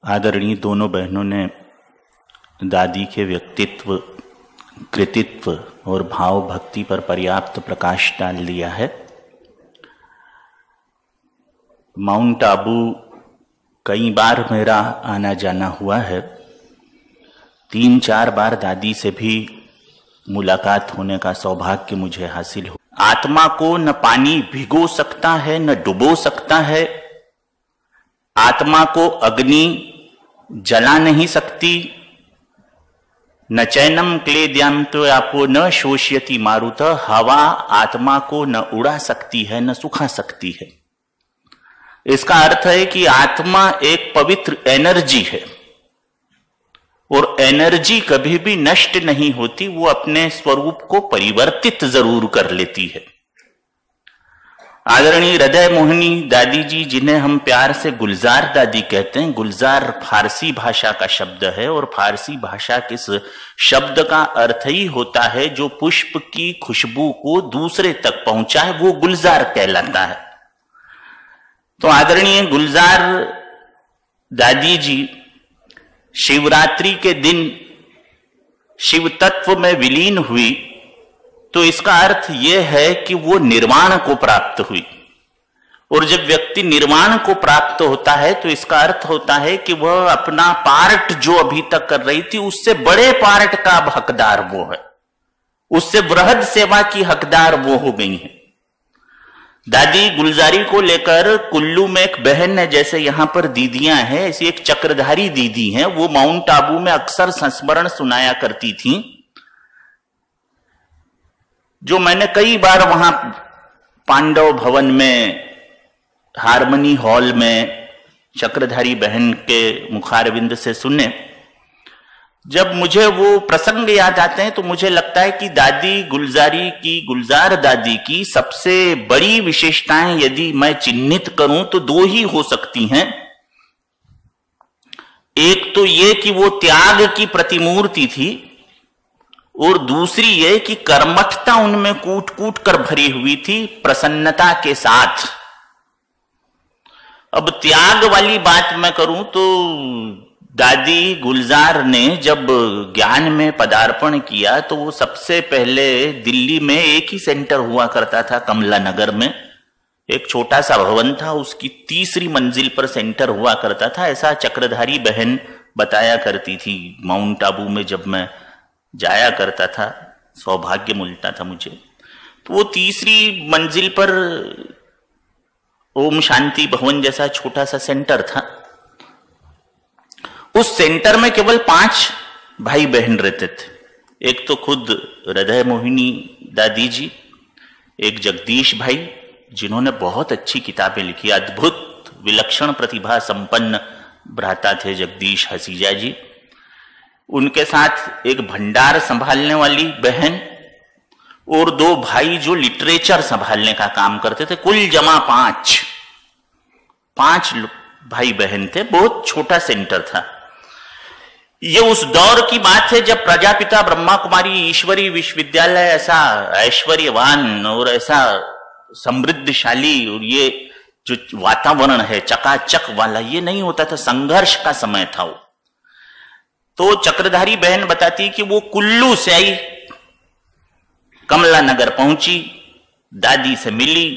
आदरणीय दोनों बहनों ने दादी के व्यक्तित्व, कृतित्व और भाव भक्ति पर पर्याप्त प्रकाश डाल दिया है। माउंट आबू कई बार मेरा आना जाना हुआ है। 3-4 बार दादी से भी मुलाकात होने का सौभाग्य मुझे हासिल हो। आत्मा को न पानी भिगो सकता है न डुबो सकता है। आत्मा को अग्नि जला नहीं सकती। न चैनम क्लेद्याम तो आपो न शोष्यति मारुत। हवा आत्मा को न उड़ा सकती है न सुखा सकती है। इसका अर्थ है कि आत्मा एक पवित्र एनर्जी है और एनर्जी कभी भी नष्ट नहीं होती, वो अपने स्वरूप को परिवर्तित जरूर कर लेती है। आदरणीय हृदय मोहिनी दादी जी, जिन्हें हम प्यार से गुलजार दादी कहते हैं, गुलजार फारसी भाषा का शब्द है और फारसी भाषा के इस शब्द का अर्थ ही होता है जो पुष्प की खुशबू को दूसरे तक पहुंचाए, वो गुलजार कहलाता है। तो आदरणीय गुलजार दादी जी शिवरात्रि के दिन शिव तत्व में विलीन हुई, तो इसका अर्थ यह है कि वो निर्वाण को प्राप्त हुई। और जब व्यक्ति निर्वाण को प्राप्त होता है तो इसका अर्थ होता है कि वह अपना पार्ट जो अभी तक कर रही थी उससे बड़े पार्ट का हकदार वो है, उससे वृहद सेवा की हकदार वो हो गई है। दादी गुलजारी को लेकर कुल्लू में एक बहन है, जैसे यहां पर दीदियां हैं, ऐसी एक चक्रधारी दीदी हैं, वो माउंट आबू में अक्सर संस्मरण सुनाया करती थी, जो मैंने कई बार वहां पांडव भवन में, हारमनी हॉल में चक्रधारी बहन के मुखारविंद से सुने। जब मुझे वो प्रसंग याद आते हैं तो मुझे लगता है कि दादी गुलजारी की, गुलजार दादी की सबसे बड़ी विशेषताएं यदि मैं चिन्हित करूं तो 2 ही हो सकती हैं। एक तो ये कि वो त्याग की प्रतिमूर्ति थी और दूसरी ये कि कर्मठता उनमें कूट कूट कर भरी हुई थी, प्रसन्नता के साथ। अब त्याग वाली बात मैं करूं तो दादी गुलजार ने जब ज्ञान में पदार्पण किया तो वो सबसे पहले दिल्ली में एक ही सेंटर हुआ करता था, कमला नगर में एक छोटा सा भवन था, उसकी 3री मंजिल पर सेंटर हुआ करता था, ऐसा चक्रधारी बहन बताया करती थी। माउंट आबू में जब मैं जाया करता था, सौभाग्य मिलता था मुझे, तो वो 3री मंजिल पर ओम शांति भवन जैसा छोटा सा सेंटर था। उस सेंटर में केवल 5 भाई बहन रहते थे। एक तो खुद हृदय मोहिनी दादी जी, एक जगदीश भाई जिन्होंने बहुत अच्छी किताबें लिखी, अद्भुत विलक्षण प्रतिभा संपन्न भ्राता थे जगदीश हसीजा जी, उनके साथ एक भंडार संभालने वाली बहन और 2 भाई जो लिटरेचर संभालने का काम करते थे। कुल जमा 5 भाई बहन थे। बहुत छोटा सेंटर था। ये उस दौर की बात है जब प्रजापिता ब्रह्मा कुमारी ईश्वरी विश्वविद्यालय ऐसा ऐश्वर्यवान और ऐसा समृद्धशाली और ये जो वातावरण है चकाचक वाला, ये नहीं होता था, संघर्ष का समय था वो। तो चक्रधारी बहन बताती कि वो कुल्लू से आई, कमला नगर पहुंची, दादी से मिली,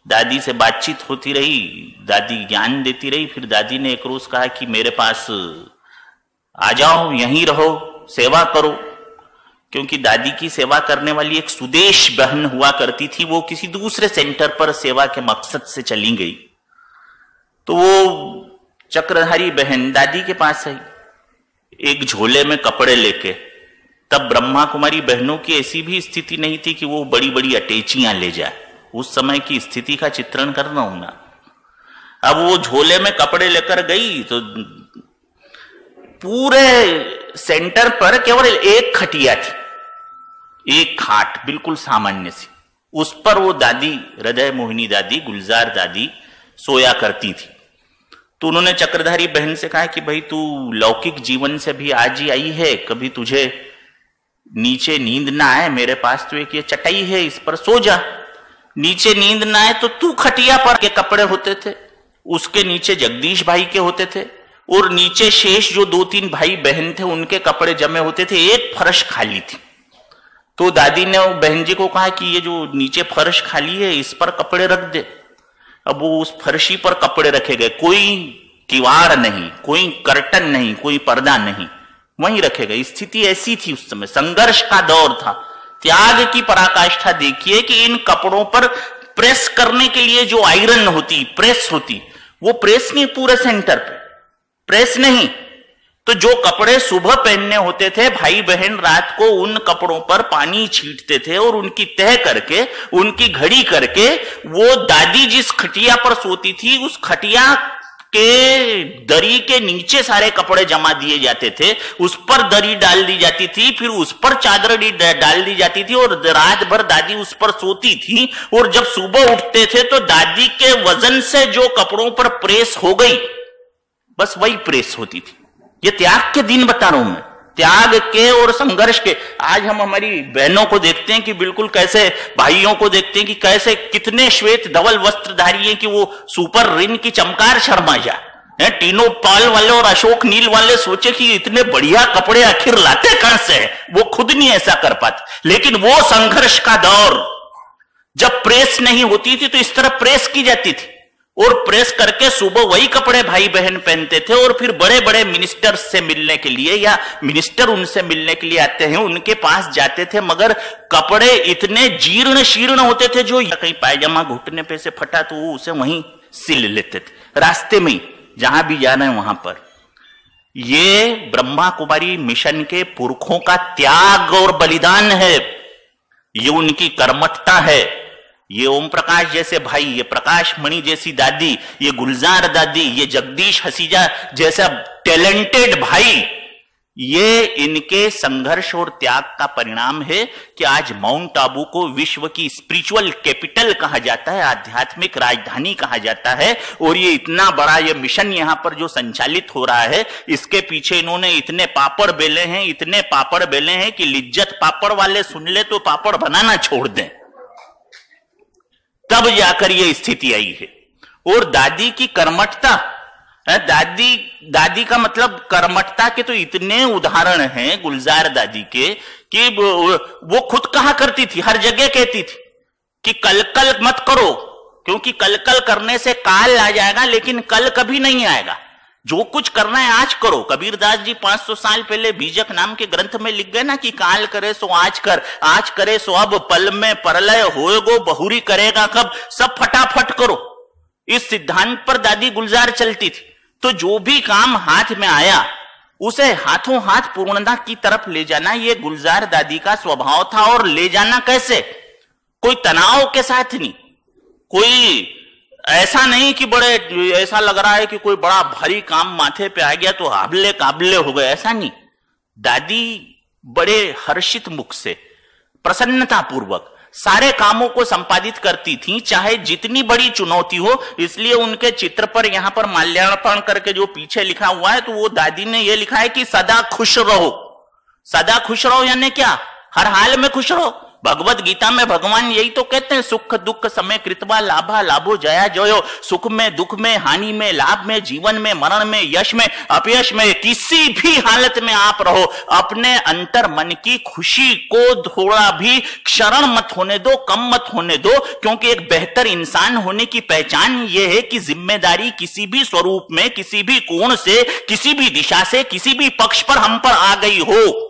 दादी से बातचीत होती रही, दादी ज्ञान देती रही। फिर दादी ने एक रोज कहा कि मेरे पास आ जाओ, यहीं रहो, सेवा करो, क्योंकि दादी की सेवा करने वाली एक सुदेश बहन हुआ करती थी, वो किसी दूसरे सेंटर पर सेवा के मकसद से चली गई। तो वो चक्रधारी बहन दादी के पास आई एक झोले में कपड़े लेके। तब ब्रह्मा कुमारी बहनों की ऐसी भी स्थिति नहीं थी कि वो बड़ी बड़ी अटैचियां ले जाए, उस समय की स्थिति का चित्रण कर रहा हूं ना। अब वो झोले में कपड़े लेकर गई तो पूरे सेंटर पर केवल एक खटिया थी, एक खाट बिल्कुल सामान्य सी, उस पर वो दादी, हृदय मोहिनी दादी, गुलजार दादी सोया करती थी। तो उन्होंने चक्रधारी बहन से कहा कि भाई तू लौकिक जीवन से भी आज ही आई है, कभी तुझे नीचे नींद ना आए, मेरे पास तो एक ये चटाई है, इस पर सो जा। नीचे नींद ना आए तो तू खटिया पर के कपड़े होते थे, उसके नीचे जगदीश भाई के होते थे, और नीचे शेष जो 2-3 भाई बहन थे उनके कपड़े जमे होते थे, एक फर्श खाली थी। तो दादी ने बहन जी को कहा कि ये जो नीचे फर्श खाली है इस पर कपड़े रख दे। अब वो उस फर्शी पर कपड़े रखे गए, कोई किवाड़ नहीं, कोई कर्टन नहीं, कोई पर्दा नहीं, वहीं रखे गए। स्थिति ऐसी थी उस समय, संघर्ष का दौर था, त्याग की पराकाष्ठा। देखिए कि इन कपड़ों पर प्रेस करने के लिए जो आयरन होती, प्रेस होती, वो प्रेस नहीं, पूरे सेंटर पे प्रेस नहीं। तो जो कपड़े सुबह पहनने होते थे, भाई बहन रात को उन कपड़ों पर पानी छींटते थे और उनकी तह करके, उनकी घड़ी करके, वो दादी जिस खटिया पर सोती थी उस खटिया के दरी के नीचे सारे कपड़े जमा दिए जाते थे, उस पर दरी डाल दी जाती थी, फिर उस पर चादर डाल दी जाती थी और रात भर दादी उस पर सोती थी। और जब सुबह उठते थे तो दादी के वजन से जो कपड़ों पर प्रेस हो गई, बस वही प्रेस होती थी। ये त्याग के दिन बता रहा हूं मैं, त्याग के और संघर्ष के। आज हम हमारी बहनों को देखते हैं कि बिल्कुल कैसे, भाइयों को देखते हैं कि कैसे कितने श्वेत धवल वस्त्रधारी हैं कि वो सुपर रिन की चमकार शर्मा जाए। टीनो पाल वाले और अशोक नील वाले सोचे कि इतने बढ़िया कपड़े आखिर लाते कहां से हैं, वो खुद नहीं ऐसा कर पाते। लेकिन वो संघर्ष का दौर, जब प्रेस नहीं होती थी तो इस तरह प्रेस की जाती थी और प्रेस करके सुबह वही कपड़े भाई बहन पहनते थे। और फिर बड़े बड़े मिनिस्टर से मिलने के लिए, या मिनिस्टर उनसे मिलने के लिए आते हैं, उनके पास जाते थे, मगर कपड़े इतने जीर्ण शीर्ण होते थे, जो कहीं पायजामा घुटने पे से फटा तो वो उसे वहीं सिल लेते थे रास्ते में, जहां भी जाना है वहां पर। ये ब्रह्मा कुमारी मिशन के पुरखों का त्याग और बलिदान है, ये उनकी कर्मठता है। ये ओम प्रकाश जैसे भाई, ये प्रकाश मणि जैसी दादी, ये गुलजार दादी, ये जगदीश हसीजा जैसा टैलेंटेड भाई, ये इनके संघर्ष और त्याग का परिणाम है कि आज माउंट आबू को विश्व की स्पिरिचुअल कैपिटल कहा जाता है, आध्यात्मिक राजधानी कहा जाता है। और ये इतना बड़ा ये मिशन यहां पर जो संचालित हो रहा है, इसके पीछे इन्होंने इतने पापड़ बेले हैं, इतने पापड़ बेले हैं कि लिज्जत पापड़ वाले सुन ले तो पापड़ बनाना छोड़ दें, तब जाकर यह स्थिति आई है। और दादी की कर्मठता, दादी का मतलब कर्मठता के तो इतने उदाहरण हैं गुलजार दादी के कि वो खुद कहा करती थी, हर जगह कहती थी कि कल कल मत करो, क्योंकि कल कल करने से काल आ जाएगा, लेकिन कल कभी नहीं आएगा। जो कुछ करना है आज करो। कबीरदास जी 500 साल पहले बीजक नाम के ग्रंथ में लिख गए ना कि काल करे सो आज कर, आज करे सो अब, पल में परलय होएगो बहुरी करेगा कब, सब फटाफट करो। इस सिद्धांत पर दादी गुलजार चलती थी। तो जो भी काम हाथ में आया उसे हाथों हाथ पूर्णता की तरफ ले जाना, ये गुलजार दादी का स्वभाव था। और ले जाना कैसे? कोई तनाव के साथ नहीं, कोई ऐसा नहीं कि बड़े ऐसा लग रहा है कि कोई बड़ा भारी काम माथे पे आ गया तो हाबले काबले हो गए, ऐसा नहीं। दादी बड़े हर्षित मुख से, प्रसन्नता पूर्वक सारे कामों को संपादित करती थी, चाहे जितनी बड़ी चुनौती हो। इसलिए उनके चित्र पर यहां पर माल्यार्पण करके जो पीछे लिखा हुआ है, तो वो दादी ने यह लिखा है कि सदा खुश रहो। सदा खुश रहो यानी क्या? हर हाल में खुश रहो। भगवत गीता में भगवान यही तो कहते हैं, सुख दुख समय कृतवा लाभा लाभो जया जयो। सुख में, दुख में, हानि में, लाभ में, जीवन में, मरण में, यश में, अपयश में, किसी भी हालत में आप रहो, अपने अंतर मन की खुशी को थोड़ा भी क्षरण मत होने दो, कम मत होने दो। क्योंकि एक बेहतर इंसान होने की पहचान यह है कि जिम्मेदारी किसी भी स्वरूप में, किसी भी कोण से, किसी भी दिशा से, किसी भी पक्ष पर हम पर आ गई हो,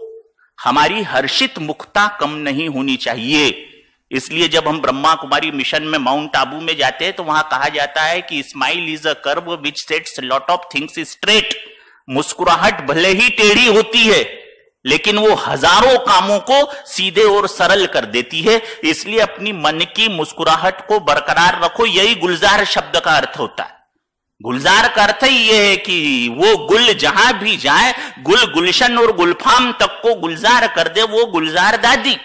हमारी हर्षित मुखता कम नहीं होनी चाहिए। इसलिए जब हम ब्रह्मा कुमारी मिशन में माउंट आबू में जाते हैं तो वहां कहा जाता है कि smile is a curve which sets lot of things straight. मुस्कुराहट भले ही टेढ़ी होती है, लेकिन वो हजारों कामों को सीधे और सरल कर देती है। इसलिए अपनी मन की मुस्कुराहट को बरकरार रखो, यही गुलजार शब्द का अर्थ होता है। गुलजार का अर्थ ही यह है कि वो गुल जहां भी जाए, गुल गुलशन और गुलफाम तक को गुलजार कर दे। वो गुलजार दादी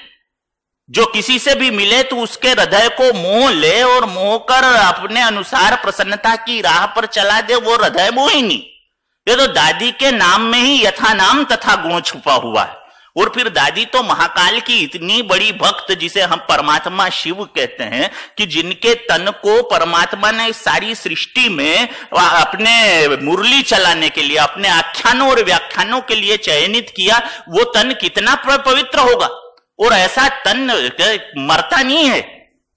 जो किसी से भी मिले तो उसके हृदय को मोह ले और मोह कर अपने अनुसार प्रसन्नता की राह पर चला दे, वो हृदय मोहिनी। ये तो दादी के नाम में ही यथा नाम तथा गुण छुपा हुआ है। और फिर दादी तो महाकाल की इतनी बड़ी भक्त, जिसे हम परमात्मा शिव कहते हैं, कि जिनके तन को परमात्मा ने इस सारी सृष्टि में अपने मुरली चलाने के लिए, अपने आख्यानों और व्याख्यानों के लिए चयनित किया, वो तन कितना पवित्र होगा। और ऐसा तन मरता नहीं है,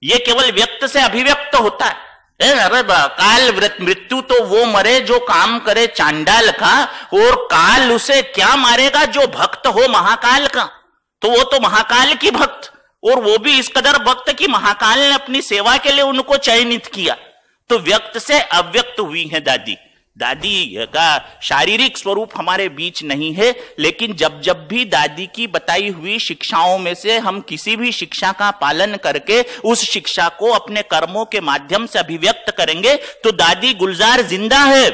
ये केवल व्यक्त से अभिव्यक्त होता है। अरे काल मृत्यु तो वो मरे जो काम करे चांडाल का, और काल उसे क्या मारेगा जो भक्त हो महाकाल का। तो वो तो महाकाल की भक्त, और वो भी इस कदर भक्त कि महाकाल ने अपनी सेवा के लिए उनको चयनित किया। तो व्यक्त से अव्यक्त हुई है दादी। दादी का शारीरिक स्वरूप हमारे बीच नहीं है, लेकिन जब जब भी दादी की बताई हुई शिक्षाओं में से हम किसी भी शिक्षा का पालन करके उस शिक्षा को अपने कर्मों के माध्यम से अभिव्यक्त करेंगे, तो दादी गुलजार जिंदा है।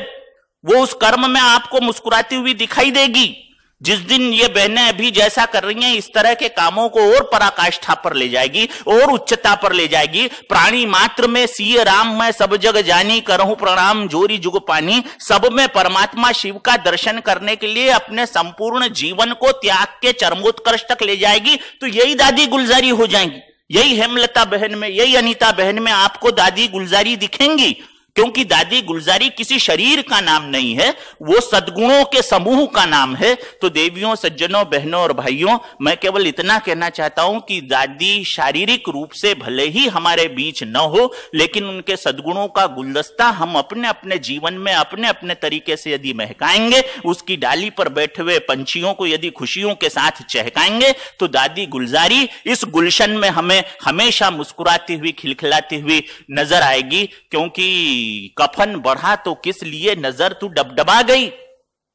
वो उस कर्म में आपको मुस्कुराती हुई दिखाई देगी। जिस दिन ये बहनें अभी जैसा कर रही हैं, इस तरह के कामों को और पराकाष्ठा पर ले जाएगी, और उच्चता पर ले जाएगी। प्राणी मात्र में सिय राम मैं सब जग जानी, करहूं प्रणाम जोरी जुग पानी। सब में परमात्मा शिव का दर्शन करने के लिए अपने संपूर्ण जीवन को त्याग के चरमोत्कर्ष तक ले जाएगी। तो यही दादी गुलजारी हो जाएंगी। यही हेमलता बहन में, यही अनीता बहन में आपको दादी गुलजारी दिखेंगी। क्योंकि दादी गुलजारी किसी शरीर का नाम नहीं है, वो सद्गुणों के समूह का नाम है। तो देवियों, सज्जनों, बहनों और भाइयों, मैं केवल इतना कहना चाहता हूं कि दादी शारीरिक रूप से भले ही हमारे बीच न हो, लेकिन उनके सद्गुणों का गुलदस्ता हम अपने अपने जीवन में अपने अपने तरीके से यदि महकाएंगे, उसकी डाली पर बैठे हुए पंछियों को यदि खुशियों के साथ चहकाएंगे, तो दादी गुलजारी इस गुलशन में हमें हमेशा मुस्कुराती हुई, खिलखिलाती हुई नजर आएगी। क्योंकि कफन बढ़ा तो किस लिए नजर तू डबडबा गई।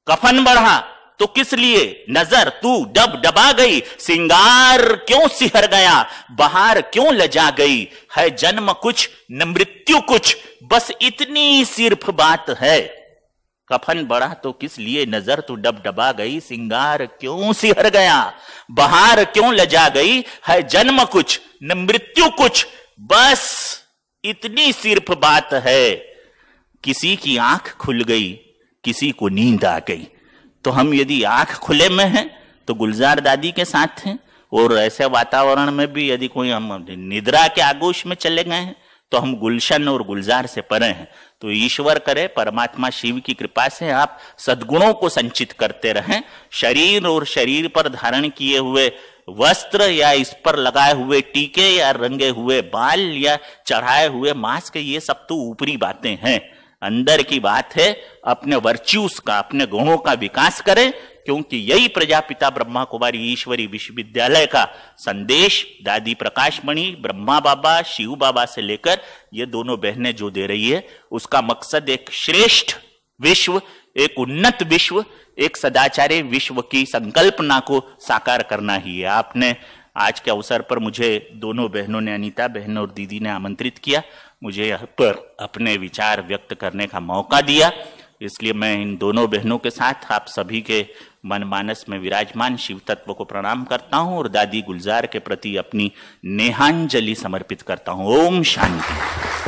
कफन बढ़ा तो किस लिए नजर तू डबडबा गई। सिंगार क्यों सिहर गया, बहार क्यों लजा गई। है जन्म कुछ न मृत्यु कुछ, बस इतनी सिर्फ बात है। कफन बढ़ा तो किस लिए नजर तू डबडबा गई। सिंगार क्यों सिहर गया, बहार क्यों लजा गई। है जन्म कुछ न मृत्यु कुछ, बस इतनी सिर्फ बात है। किसी की आंख खुल गई, किसी को नींद आ गई। तो हम यदि आंख खुले में हैं तो गुलजार दादी के साथ हैं, और ऐसे वातावरण में भी यदि कोई हम निद्रा के आगोश में चले गए हैं तो हम गुलशन और गुलजार से परे हैं। तो ईश्वर करे, परमात्मा शिव की कृपा से आप सद्गुणों को संचित करते रहें। शरीर और शरीर पर धारण किए हुए वस्त्र, या इस पर लगाए हुए टीके, या रंगे हुए बाल, या चढ़ाए हुए मास्क, ये सब तो ऊपरी बातें हैं। अंदर की बात है अपने वर्च्यूज का, अपने गुणों का विकास करें। क्योंकि यही प्रजापिता ब्रह्मा कुमारी ईश्वरी विश्वविद्यालय का संदेश दादी प्रकाशमणि, ब्रह्मा बाबा, शिव बाबा से लेकर ये दोनों बहनें जो दे रही है, उसका मकसद एक श्रेष्ठ विश्व, एक उन्नत विश्व, एक सदाचारी विश्व की संकल्पना को साकार करना ही है। आपने आज के अवसर पर मुझे दोनों बहनों ने, अनीता बहन और दीदी ने आमंत्रित किया, मुझे यहाँ पर अपने विचार व्यक्त करने का मौका दिया। इसलिए मैं इन दोनों बहनों के साथ आप सभी के मनमानस में विराजमान शिव तत्व को प्रणाम करता हूं, और दादी गुलजार के प्रति अपनी नेहांजलि समर्पित करता हूं। ओम शांति।